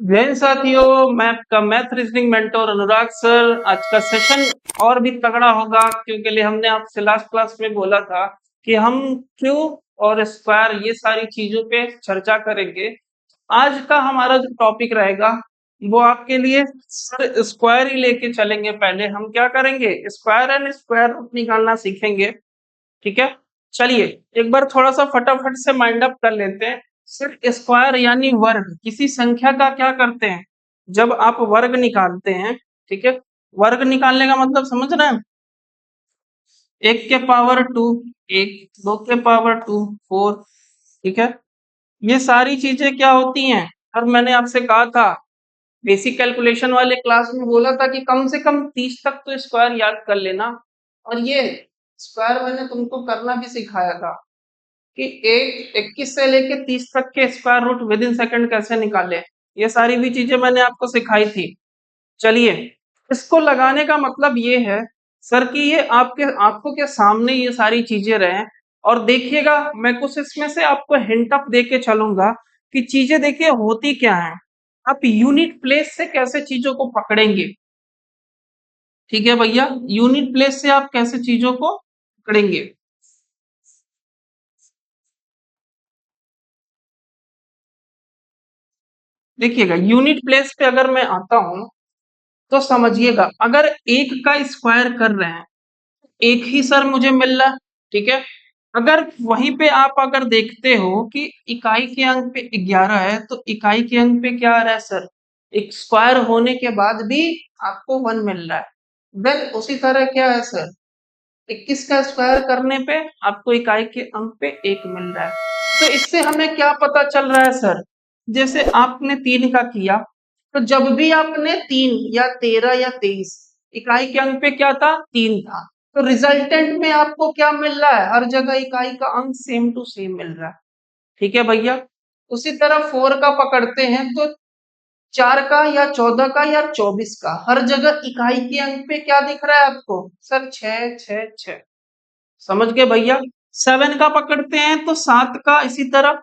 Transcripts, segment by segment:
जैन साथियों, मैं आपका मैथ रीजनिंग मेंटोर अनुराग सर। आज का सेशन और भी तगड़ा होगा क्योंकि लिए हमने आपसे लास्ट क्लास में बोला था कि हम क्यूब और स्क्वायर ये सारी चीजों पे चर्चा करेंगे। आज का हमारा जो टॉपिक रहेगा वो आपके लिए सर स्क्वायर ही लेके चलेंगे। पहले हम क्या करेंगे, स्क्वायर एंड स्क्वायर रूट निकालना सीखेंगे। ठीक है, चलिए एक बार थोड़ा सा फटाफट से माइंड अप कर लेते हैं। सिर्फ स्क्वायर यानी वर्ग, किसी संख्या का क्या करते हैं जब आप वर्ग निकालते हैं। ठीक है, वर्ग निकालने का मतलब समझ रहे हैं। एक के पावर टू एक, दो के पावर टू फोर। ठीक है, ये सारी चीजें क्या होती हैं। और मैंने आपसे कहा था बेसिक कैलकुलेशन वाले क्लास में बोला था कि कम से कम 30 तक तो स्क्वायर याद कर लेना। और ये स्क्वायर मैंने तुमको करना भी सिखाया था कि एक 21 से लेके 30 तक के square root within second कैसे निकाले। ये सारी भी चीजें मैंने आपको सिखाई थी। चलिए, इसको लगाने का मतलब ये है सर कि ये आपके आंखों के सामने ये सारी चीजें रहे। और देखिएगा मैं कुछ इसमें से आपको हिंट अप दे के चलूंगा कि चीजें देखिए होती क्या है। आप यूनिट प्लेस से कैसे चीजों को पकड़ेंगे। ठीक है भैया, यूनिट प्लेस से आप कैसे चीजों को पकड़ेंगे। देखिएगा यूनिट प्लेस पे अगर मैं आता हूं तो समझिएगा, अगर एक का स्क्वायर कर रहे हैं एक ही सर मुझे मिल रहा है। ठीक है, अगर वहीं पे आप अगर देखते हो कि इकाई के अंक पे 11 है तो इकाई के अंक पे क्या आ रहा है सर, एक स्क्वायर होने के बाद भी आपको 1 मिल रहा है। देन उसी तरह क्या है सर, 21 का स्क्वायर करने पे आपको इकाई के अंक पे 1 मिल रहा है। तो इससे हमें क्या पता चल रहा है सर, जैसे आपने 3 का किया तो जब भी आपने 3 या 13 या 23 इकाई के अंक पे क्या था 3 था, तो रिजल्टेंट में आपको क्या मिल रहा है, हर जगह इकाई का अंक सेम टू सेम मिल रहा है। ठीक है भैया, उसी तरह 4 का पकड़ते हैं तो 4 का या 14 का या 24 का हर जगह इकाई के अंक पे क्या दिख रहा है आपको सर, 6 6 6। समझ गए भैया। 7 का पकड़ते हैं तो 7 का इसी तरह,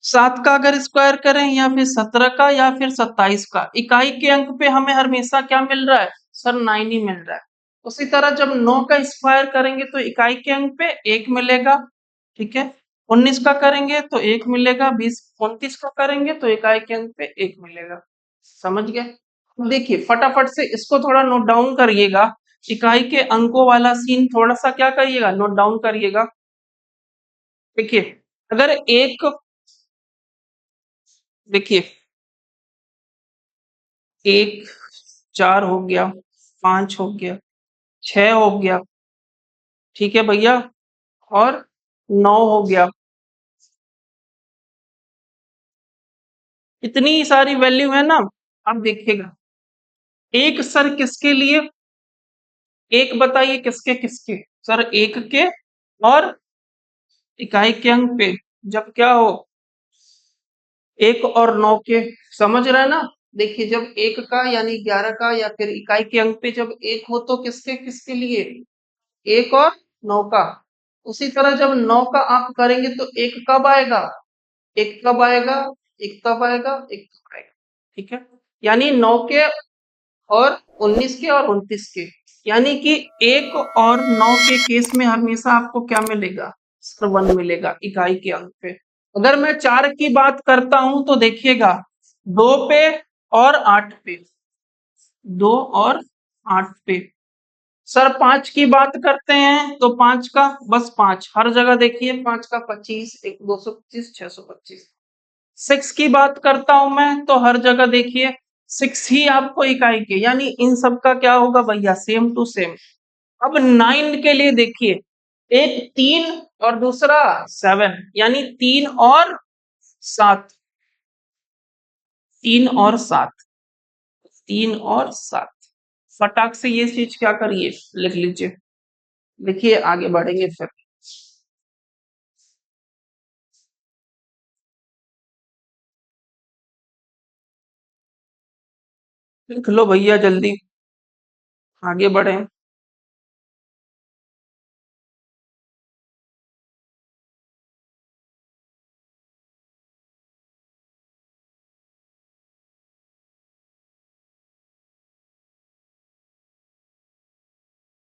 7 का अगर स्क्वायर करें या फिर 17 का या फिर 27 का इकाई के अंक पे हमें हमेशा क्या मिल रहा है सर, 9 ही मिल रहा है। उसी तरह जब 9 का स्क्वायर करेंगे तो इकाई के अंक पे 1 मिलेगा। ठीक है, 19 का करेंगे तो 1 मिलेगा, 20 29 का करेंगे तो इकाई के अंक पे 1 मिलेगा। समझ गए। देखिए फटाफट से इसको थोड़ा नोट डाउन करिएगा, इकाई के अंकों वाला सीन थोड़ा सा क्या करिएगा नोट डाउन करिएगा। देखिए अगर एक, देखिए एक, 4 हो गया, 5 हो गया, 6 हो गया। ठीक है भैया, और 9 हो गया। इतनी सारी वैल्यू है ना। अब देखिएगा एक सर किसके लिए, एक बताइए किसके किसके सर, एक के और इकाई के अंक पे जब क्या हो, एक और 9 के। समझ रहे हैं ना। देखिए जब एक का यानी 11 का या फिर इकाई के अंक पे जब एक हो तो किसके किसके लिए, एक और 9 का। उसी तरह जब 9 का आप करेंगे तो एक कब आएगा, एक कब आएगा, एक तब आएगा, एक तब आएगा। ठीक है, यानी 9 के और 19 के और 29 के, यानी कि एक और 9 के केस में हमेशा आपको क्या मिलेगा सर, 1 मिलेगा इकाई के अंक पे। अगर मैं 4 की बात करता हूं तो देखिएगा 2 पे और 8 पे, 2 और 8 पे। सर 5 की बात करते हैं तो 5 का बस 5 हर जगह देखिए, 5 का 25, एक 225, 625। 6 की बात करता हूं मैं तो हर जगह देखिए 6 ही आपको इकाई के, यानी इन सब का क्या होगा भैया सेम टू सेम। अब 9 के लिए देखिए, एक 3 और दूसरा 7, यानी 3 और 7, 3 और 7, 3 और 7। फटाक से ये चीज क्या करिए लिख लीजिए। देखिए आगे बढ़ेंगे फिर। लिख लो भैया जल्दी, आगे बढ़े।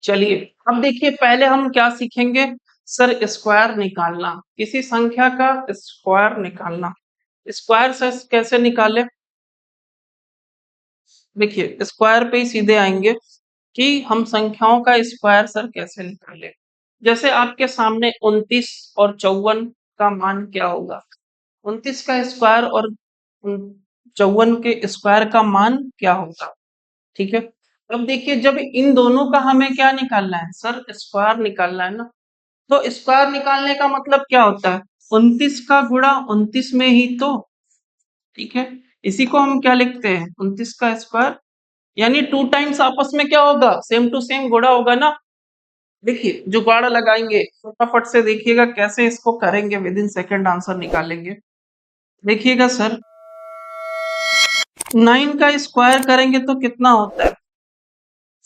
चलिए अब देखिए, पहले हम क्या सीखेंगे सर, स्क्वायर निकालना, किसी संख्या का स्क्वायर निकालना। स्क्वायर से कैसे निकाले? देखिए स्क्वायर पे ही सीधे आएंगे कि हम संख्याओं का स्क्वायर सर कैसे निकाले। जैसे आपके सामने 29 और 54 का मान क्या होगा? 29 का स्क्वायर और 54 के स्क्वायर का मान क्या होगा? ठीक है। अब देखिए, जब इन दोनों का हमें क्या निकालना है सर, स्क्वायर निकालना है ना, तो स्क्वायर निकालने का मतलब क्या होता है? 29 का गुणा 29 में ही तो। ठीक है, इसी को हम क्या लिखते हैं? 29 का स्क्वायर, यानी 2 टाइम्स आपस में क्या होगा? सेम टू सेम गुणा होगा ना। देखिए जुगाड़ लगाएंगे, फटाफट से देखिएगा कैसे इसको करेंगे, विद इन सेकेंड आंसर निकालेंगे। देखिएगा सर, 9 का स्क्वायर करेंगे तो कितना होता है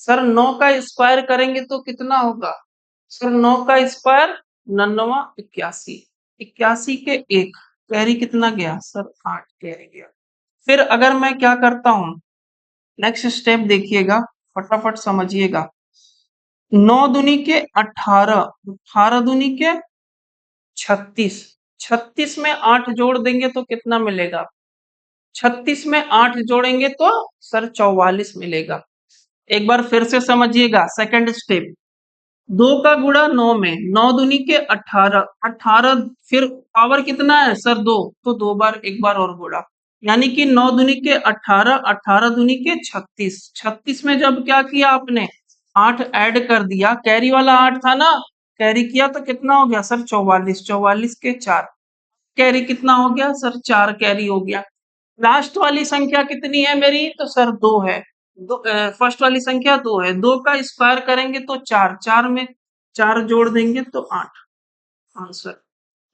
सर? 9 का स्क्वायर करेंगे तो कितना होगा सर? 9 का स्क्वायर 99, 81, 81 के एक, कैरी कितना गया सर? 8 कैरी गया। फिर अगर मैं क्या करता हूं, नेक्स्ट स्टेप देखिएगा, फटाफट समझिएगा। 9 दूनी के 18, 18 दूनी के 36, 36 में 8 जोड़ देंगे तो कितना मिलेगा? 36 में 8 जोड़ेंगे तो सर 44 मिलेगा। एक बार फिर से समझिएगा, सेकंड स्टेप। 2 का गुणा 9 में, 9 दूनी के 18, 18 फिर पावर कितना है सर? 2, तो 2 बार, एक बार और गुणा, यानी कि 9 दूनी के 18, 18 दूनी के 36, 36 में जब क्या किया आपने? 8 ऐड कर दिया, कैरी वाला 8 था ना, कैरी किया तो कितना हो गया सर? 44, 44 के 4, कैरी कितना हो गया सर? 4 कैरी हो गया। लास्ट वाली संख्या कितनी है मेरी? तो सर 2 है। फर्स्ट वाली संख्या 2 है, 2 का स्क्वायर करेंगे तो 4, 4 में 4 जोड़ देंगे तो 8, आंसर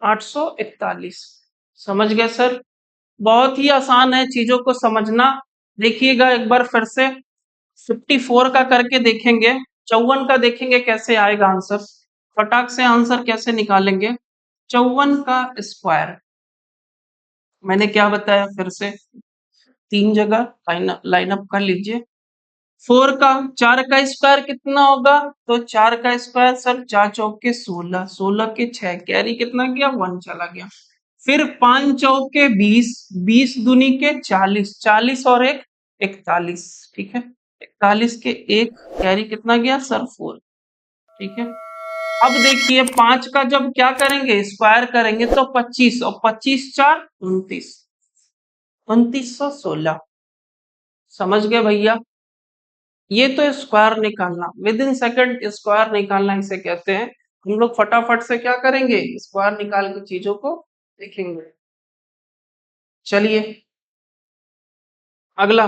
841। समझ गए सर? बहुत ही आसान है चीजों को समझना। देखिएगा एक बार फिर से, 54 का करके देखेंगे, 54 का देखेंगे कैसे आएगा आंसर, फटाक से आंसर कैसे निकालेंगे। 54 का स्क्वायर, मैंने क्या बताया फिर से, 3 जगह लाइन अप कर लीजिए। 4 का, 4 का स्क्वायर कितना होगा? तो 4 का स्क्वायर सर 4 चौक के 16, 16 के 6, कैरी कितना गया? 1 चला गया। फिर 5 चौक के 20, 20 दूनी के 40, 40 और 1, 41। ठीक है, 41 के 1, कैरी कितना गया सर? 4। ठीक है, अब देखिए 5 का जब क्या करेंगे? स्क्वायर करेंगे तो 25, और 25 4 29, 2916। समझ गए भैया? ये तो स्क्वायर निकालना, विद इन सेकंड स्क्वायर निकालना इसे कहते हैं। हम लोग फटाफट से क्या करेंगे? स्क्वायर निकाल के चीजों को देखेंगे। चलिए अगला,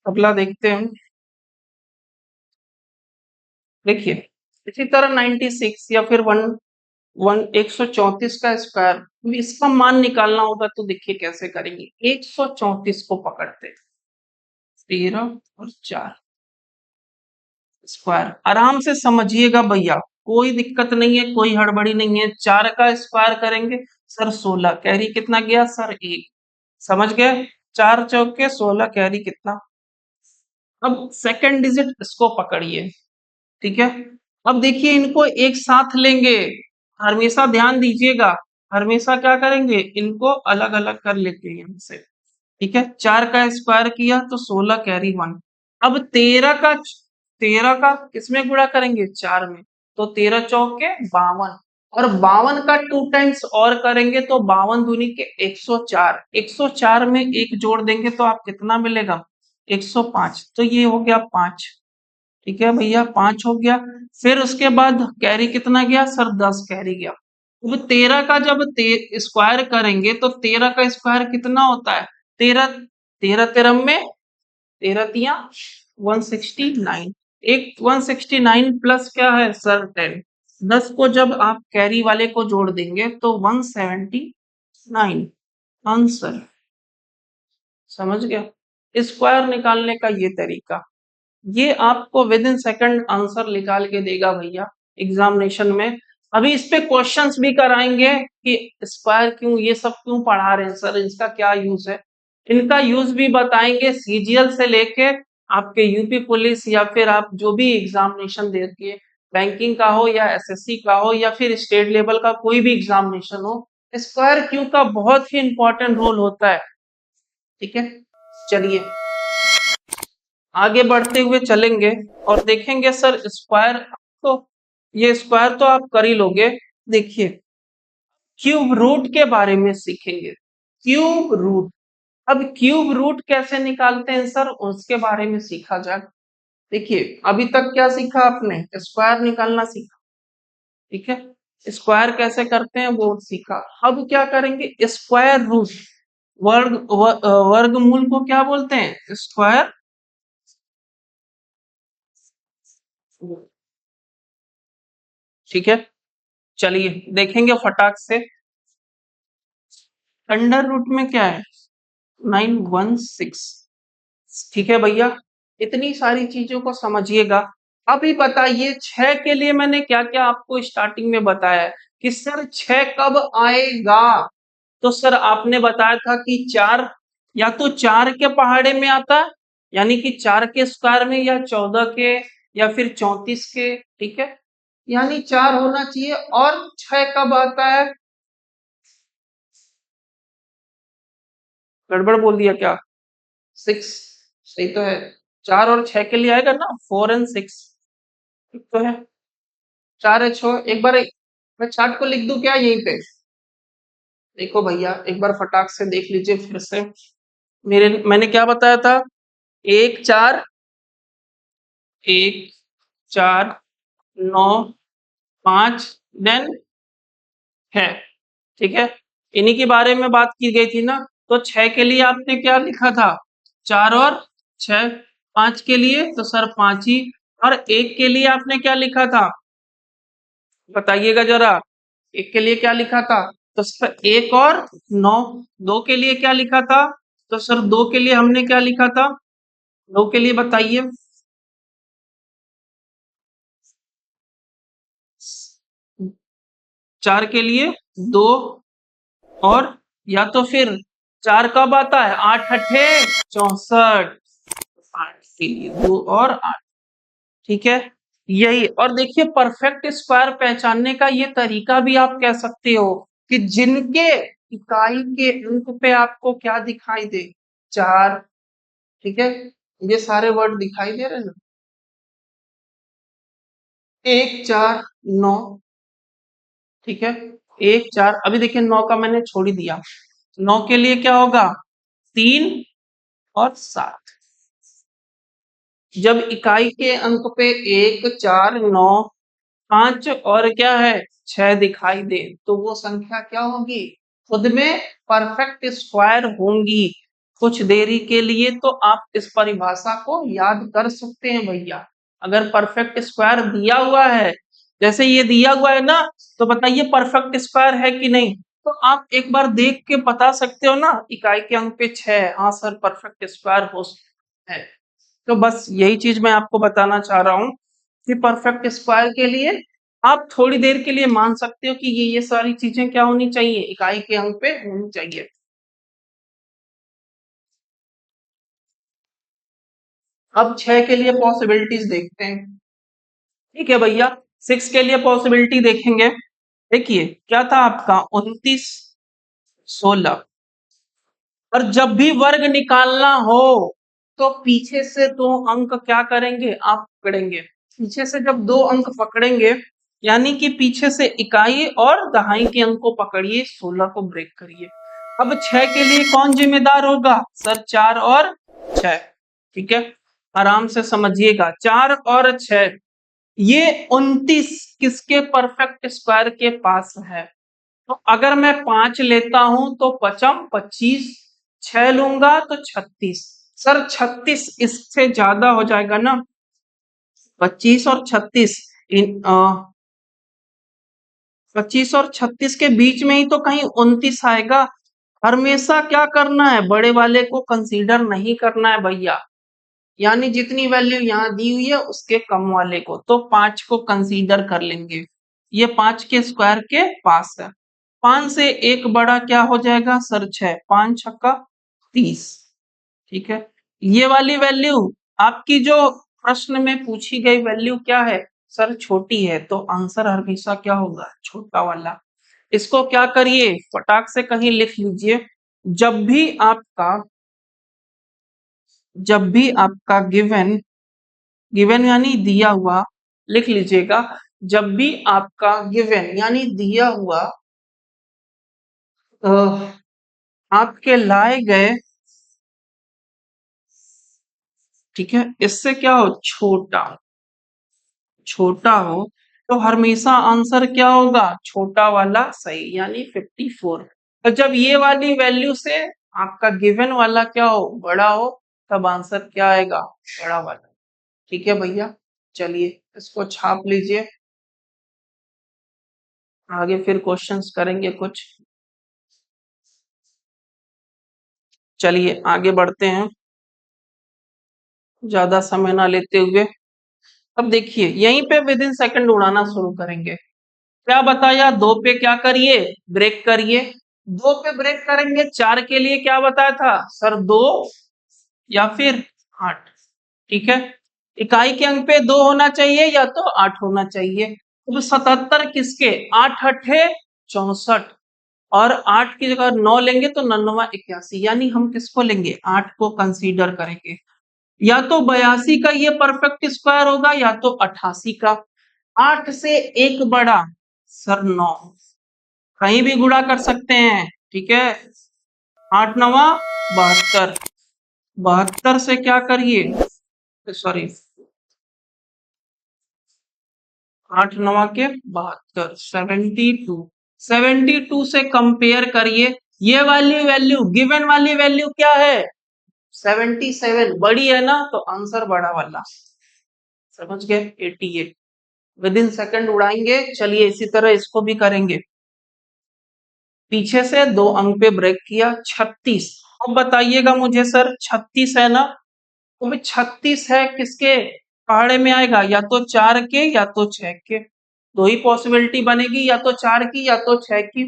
अगला देखते हैं। देखिए इसी तरह 96 या फिर 134 का स्क्वायर, इसका मान निकालना होगा तो देखिए कैसे करेंगे। 134 को पकड़ते हैं, 13 और 4 स्क्वायर, आराम से समझिएगा भैया, कोई दिक्कत नहीं है, कोई हड़बड़ी नहीं है। 4 का स्क्वायर करेंगे सर 16, कैरी कितना गया सर? 1। समझ गए? 4 चौके 16, कैरी कितना? अब सेकंड डिजिट इसको पकड़िए। ठीक है, अब देखिए इनको एक साथ लेंगे, हमेशा ध्यान दीजिएगा, हमेशा क्या करेंगे? इनको अलग अलग कर लेते हैं यहाँ से। ठीक है, 4 का स्क्वायर किया तो 16 कैरी 1। अब 13 का किसमें गुणा करेंगे? 4 में, तो 13 चौक के 52, और 52 का 2 टाइम्स और करेंगे तो 52 दूनी के 104, 104 में 1 जोड़ देंगे तो आप कितना मिलेगा? 105, तो ये हो गया 5। ठीक है भैया, 5 हो गया। फिर उसके बाद कैरी कितना गया सर? 10 कैरी गया। अब 13 का जब स्क्वायर करेंगे तो 13 का स्क्वायर कितना होता है? 13, 13 तेरह में, 13 तिया 169, एक 169 प्लस क्या है सर? 10। 10 को जब आप कैरी वाले को जोड़ देंगे तो 179, आंसर। समझ गया? स्क्वायर निकालने का ये तरीका, ये आपको विद इन सेकंड आंसर निकाल के देगा भैया एग्जामिनेशन में। अभी इस पे क्वेश्चंस भी कराएंगे कि स्क्वायर क्यों, ये सब क्यों पढ़ा रहे हैं सर, इसका क्या यूज है, इनका यूज भी बताएंगे, सीजीएल से लेके आपके यूपी पुलिस या फिर आप जो भी एग्जामिनेशन दे रही है, बैंकिंग का हो या एसएससी का हो या फिर स्टेट लेवल का कोई भी एग्जामिनेशन हो, स्क्वायर क्यू का बहुत ही इंपॉर्टेंट रोल होता है। ठीक है, चलिए आगे बढ़ते हुए चलेंगे और देखेंगे सर स्क्वायर, तो ये स्क्वायर तो आप कर ही लोगे। देखिए क्यूब रूट के बारे में सीखेंगे, क्यूब रूट। अब क्यूब रूट कैसे निकालते हैं सर, उसके बारे में सीखा जाए। देखिए अभी तक क्या सीखा आपने, स्क्वायर निकालना सीखा, ठीक है, स्क्वायर कैसे करते हैं वो सीखा। अब क्या करेंगे, स्क्वायर रूट, वर्गमूल को क्या बोलते हैं, स्क्वायर। ठीक है, चलिए देखेंगे फटाक से। अंडर रूट में क्या है, 916। ठीक है भैया, इतनी सारी चीजों को समझिएगा। अभी बताइए 6 के लिए मैंने क्या क्या आपको स्टार्टिंग में बताया है कि सर 6 कब आएगा। तो सर आपने बताया था कि 4, या तो 4 के पहाड़े में आता है, यानी कि 4 के स्क्वायर में, या 14 के, या फिर 34 के। ठीक है, यानी 4 होना चाहिए। और 6 कब आता है, गड़बड़ बोल दिया क्या, 6 सही तो है। 4 और 6 के लिए आएगा ना, 4 एंड 6, ठीक तो है। 4 है 6, एक बार मैं चार्ट को लिख दूं क्या यहीं पे, देखो भैया एक बार फटाक से देख लीजिए फिर से। मैंने क्या बताया था, 1 4, 1 4 9 5 देन है। ठीक है, इन्हीं के बारे में बात की गई थी ना। तो 6 के लिए आपने क्या लिखा था, 4 और 6। 5 के लिए तो सर 5 ही। और 1 के लिए आपने क्या लिखा था, बताइएगा जरा। 1 के लिए क्या लिखा था, तो सर 1 और 9। 2 के लिए क्या लिखा था, तो सर 2 के लिए हमने क्या लिखा था, 2 के लिए बताइए। 4 के लिए 2, और या तो फिर 4 कब आता है, 8 अठे 64, 8 के लिए 2 और 8। ठीक है, यही। और देखिए परफेक्ट स्क्वायर पहचानने का ये तरीका भी आप कह सकते हो कि जिनके इकाई के अंक पे आपको क्या दिखाई दे, 4। ठीक है, ये सारे वर्ड दिखाई दे रहे हैं ना, 1 4 9। ठीक है, 1 4, अभी देखिए 9 का मैंने छोड़ ही दिया। 9 के लिए क्या होगा, 3 और 7। जब इकाई के अंक पे 1 4 9 5 और क्या है 6 दिखाई दे, तो वो संख्या क्या होगी, खुद में परफेक्ट स्क्वायर होंगी। कुछ देरी के लिए तो आप इस परिभाषा को याद कर सकते हैं भैया। अगर परफेक्ट स्क्वायर दिया हुआ है, जैसे ये दिया हुआ है ना, तो बताइए परफेक्ट स्क्वायर है कि नहीं। तो आप एक बार देख के बता सकते हो ना, इकाई के अंक पे 6, हाँ सर परफेक्ट स्क्वायर हो है। तो बस यही चीज मैं आपको बताना चाह रहा हूँ कि परफेक्ट स्क्वायर के लिए आप थोड़ी देर के लिए मान सकते हो कि ये सारी चीजें क्या होनी चाहिए, इकाई के अंक पे होनी चाहिए। अब 6 के लिए पॉसिबिलिटीज देखते हैं। ठीक है भैया, 6 के लिए पॉसिबिलिटी देखेंगे। देखिए क्या था आपका, 29 16। और जब भी वर्ग निकालना हो तो पीछे से 2 अंक क्या करेंगे, आप पकड़ेंगे। पीछे से जब 2 अंक पकड़ेंगे, यानी कि पीछे से इकाई और दहाई के अंक को पकड़िए, 16 को ब्रेक करिए। अब 6 के लिए कौन जिम्मेदार होगा, सर 4 और 6। ठीक है, आराम से समझिएगा, 4 और 6, ये 29 किसके परफेक्ट स्क्वायर के पास है। तो अगर मैं 5 लेता हूं तो पचम 25, 6 लूंगा तो 36। सर 36 इससे ज्यादा हो जाएगा ना, 25 और 36, इन 25 और 36 के बीच में ही तो कहीं 29 आएगा। हमेशा क्या करना है, बड़े वाले को कंसीडर नहीं करना है भैया, यानी जितनी वैल्यू यहाँ दी हुई है उसके कम वाले को, तो 5 को कंसीडर कर लेंगे। ये 5 के स्क्वायर के पास है। 5 से एक बड़ा क्या हो जाएगा सर, 6, 5 छक्का 30। ठीक है, ये वाली वैल्यू आपकी जो प्रश्न में पूछी गई वैल्यू क्या है सर, छोटी है, तो आंसर हमेशा क्या होगा, छोटा वाला। इसको क्या करिए, फटाक से कहीं लिख लीजिए। जब भी आपका गिवन, गिवन यानी दिया हुआ, लिख लीजिएगा। जब भी आपका गिवन यानी दिया हुआ अ, आपके लाए गए, ठीक है, इससे क्या हो, छोटा हो, तो हमेशा आंसर क्या होगा, छोटा वाला सही, यानी 54। तो जब ये वाली वैल्यू से आपका गिवन वाला क्या हो, बड़ा हो, तब आंसर क्या आएगा, बड़ा वाला। ठीक है भैया, चलिए इसको छाप लीजिए, आगे फिर क्वेश्चंस करेंगे कुछ। चलिए आगे बढ़ते हैं, ज्यादा समय ना लेते हुए। अब देखिए यहीं पे विद इन सेकंड उड़ाना शुरू करेंगे। क्या बताया, दो पे क्या करिए, ब्रेक करिए। दो पे ब्रेक करेंगे, चार के लिए क्या बताया था सर, दो या फिर आठ। ठीक है, इकाई के अंक पे दो होना चाहिए या तो आठ होना चाहिए। तो 77 किसके, आठ अठे 64, और आठ की जगह 9 लेंगे तो 9 81, यानी हम किसको लेंगे, आठ को कंसीडर करेंगे। या तो 82 का ये परफेक्ट स्क्वायर होगा या तो 88 का। आठ से एक बड़ा सर 9, कहीं भी गुणा कर सकते हैं। ठीक है, आठ नवा 72, 72 से क्या करिए, सॉरी, आठ नवा के 72, 72, 72 से कंपेयर करिए। ये वाली वैल्यू, गिवन वाली वैल्यू क्या है, 77, बड़ी है ना, तो आंसर बड़ा वाला, समझ गए, 88। विद इन सेकंड उड़ाएंगे। चलिए इसी तरह इसको भी करेंगे। पीछे से दो अंक पे ब्रेक किया, 36। अब बताइएगा मुझे सर, 36 है ना, तो भाई 36 है किसके पहाड़े में आएगा, या तो चार के या तो छह के। दो ही पॉसिबिलिटी बनेगी, या तो चार की या तो छह की।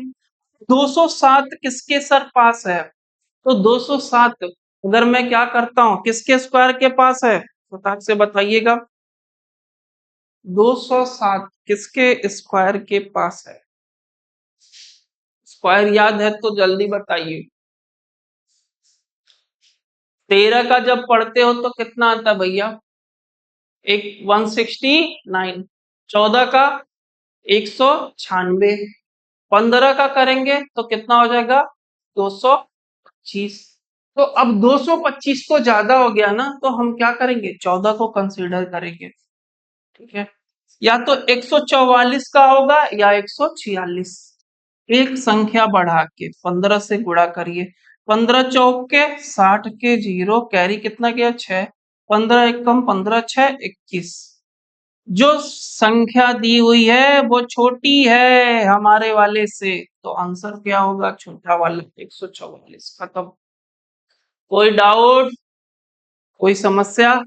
207 किसके सर पास है, तो 207 अगर मैं क्या करता हूं, किसके स्क्वायर के पास है, फटाक से बताइएगा। 207 किसके स्क्वायर के पास है, स्क्वायर याद है तो जल्दी बताइए। 13 का जब पढ़ते हो तो कितना आता है भैया, एक 169। 14 का 196। 15 का करेंगे तो कितना हो जाएगा, 225। तो अब 225 तो ज्यादा हो गया ना, तो हम क्या करेंगे, 14 को कंसीडर करेंगे। ठीक है, या तो 144 का होगा या 146। एक संख्या बढ़ा के 15 से गुणा करिए। 15 चौक के 60 के जीरो, कैरी कितना गया, 6। 15 एक कम, 15 6 21। जो संख्या दी हुई है वो छोटी है हमारे वाले से, तो आंसर क्या होगा, छोटा वाला, 144। खत्म। कोई डाउट, कोई समस्या।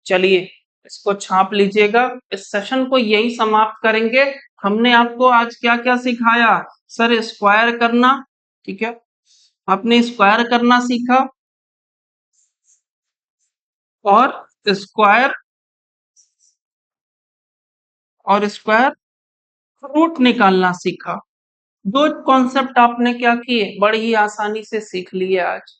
चलिए इसको छाप लीजिएगा। इस सेशन को यही समाप्त करेंगे। हमने आपको आज क्या क्या सिखाया सर, स्क्वायर करना, ठीक है, आपने स्क्वायर करना सीखा, और स्क्वायर स्क्वायर रूट निकालना सीखा। दो कॉन्सेप्ट आपने क्या किए, बड़ी ही आसानी से सीख लिए आज।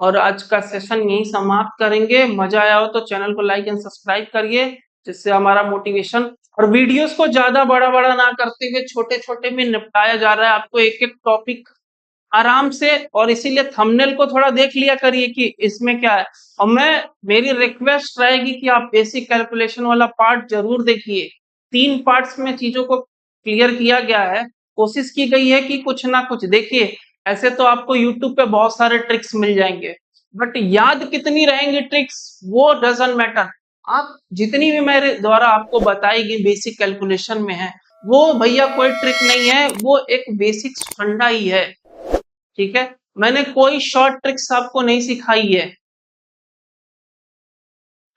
और आज का सेशन यही समाप्त करेंगे। मजा आया हो तो चैनल को लाइक एंड सब्सक्राइब करिए, जिससे हमारा मोटिवेशन, और वीडियोस को ज्यादा बड़ा बड़ा ना करते हुए छोटे छोटे में निपटाया जा रहा है। आपको एक एक टॉपिक आराम से, और इसीलिए थंबनेल को थोड़ा देख लिया करिए कि इसमें क्या है। और मेरी रिक्वेस्ट रहेगी कि आप बेसिक कैलकुलेशन वाला पार्ट जरूर देखिए। 3 पार्ट्स में चीजों को क्लियर किया गया है। कोशिश की गई है कि कुछ ना कुछ देखिए। ऐसे तो आपको यूट्यूब पे बहुत सारे ट्रिक्स मिल जाएंगे, बट याद कितनी रहेंगी ट्रिक्स, वो डजंट मैटर। आप जितनी भी मेरे द्वारा आपको बताई गई बेसिक कैलकुलेशन में है, वो भैया कोई ट्रिक नहीं है, वो एक बेसिक फंडा ही है। ठीक है, मैंने कोई शॉर्ट ट्रिक्स आपको नहीं सिखाई है।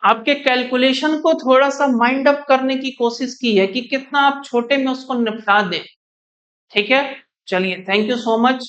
आपके कैलकुलेशन को थोड़ा सा माइंड अप करने की कोशिश की है कि कितना आप छोटे में उसको निपटा दें। ठीक है, चलिए, थैंक यू सो मच।